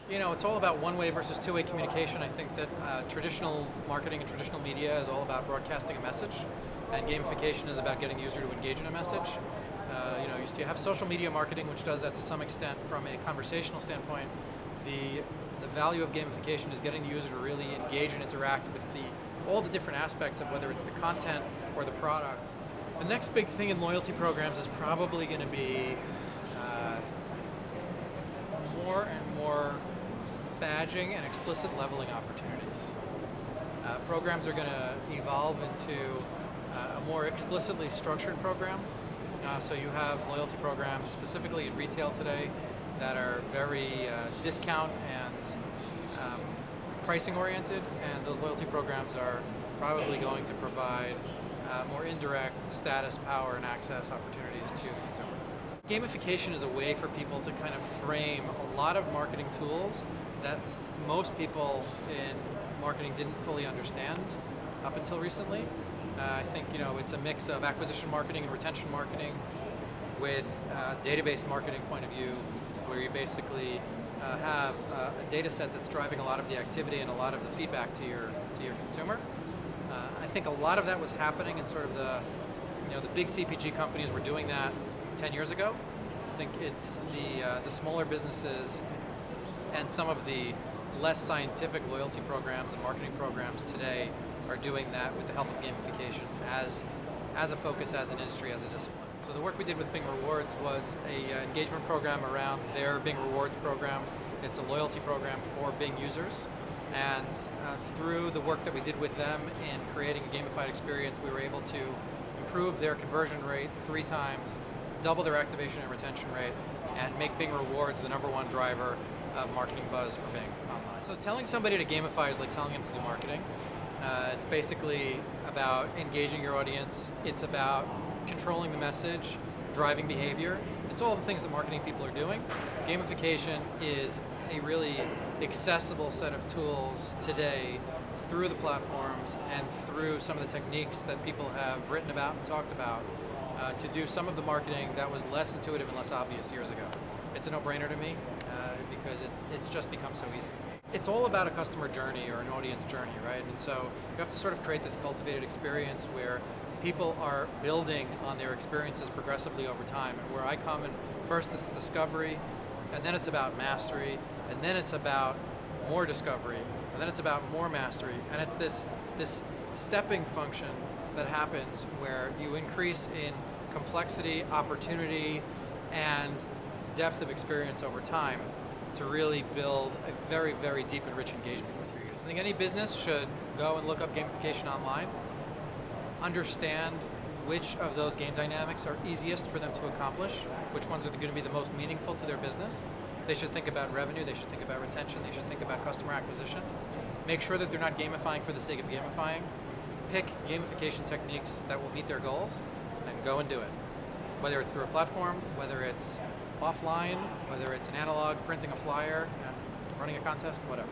You know, it's all about one-way versus two-way communication. I think that traditional marketing and traditional media is all about broadcasting a message, and gamification is about getting the user to engage in a message. You know, you have social media marketing, which does that to some extent from a conversational standpoint. The value of gamification is getting the user to really engage and interact with all the different aspects of whether it's the content or the product. The next big thing in loyalty programs is probably going to be more and more badging and explicit leveling opportunities. Programs are going to evolve into a more explicitly structured program. So you have loyalty programs specifically in retail today that are very discount and pricing oriented, and those loyalty programs are probably going to provide more indirect status, power, and access opportunities to the consumer. Gamification is a way for people to kind of frame a lot of marketing tools that most people in marketing didn't fully understand up until recently. I think it's a mix of acquisition marketing and retention marketing with database marketing point of view, where you basically have a data set that's driving a lot of the activity and a lot of the feedback to your consumer. I think a lot of that was happening in sort of the big CPG companies were doing that 10 years ago. I think it's the smaller businesses and some of the less scientific loyalty programs and marketing programs today are doing that with the help of gamification as a focus, as an industry, as a discipline. So the work we did with Bing Rewards was a engagement program around their Bing Rewards program. It's a loyalty program for Bing users. And through the work that we did with them in creating a gamified experience, we were able to improve their conversion rate 3 times, double their activation and retention rate, and make Bing Rewards the #1 driver of marketing buzz for Bing online. So telling somebody to gamify is like telling them to do marketing. It's basically about engaging your audience. It's about controlling the message, driving behavior. It's all the things that marketing people are doing. Gamification is a really accessible set of tools today through the platforms and through some of the techniques that people have written about and talked about to do some of the marketing that was less intuitive and less obvious years ago. It's a no-brainer to me because it's just become so easy. It's all about a customer journey or an audience journey, right? And so you have to sort of create this cultivated experience where people are building on their experiences progressively over time. And where I come in, first it's discovery, and then it's about mastery, and then it's about more discovery, and then it's about more mastery. And it's this stepping function that happens where you increase in complexity, opportunity, and depth of experience over time to really build a very, very deep and rich engagement with your users. I think any business should go and look up gamification online, understand which of those game dynamics are easiest for them to accomplish, which ones are going to be the most meaningful to their business. They should think about revenue, they should think about retention, they should think about customer acquisition. Make sure that they're not gamifying for the sake of gamifying. Pick gamification techniques that will meet their goals and go and do it. Whether it's through a platform, whether it's offline, whether it's an analog, printing a flyer, and running a contest, whatever.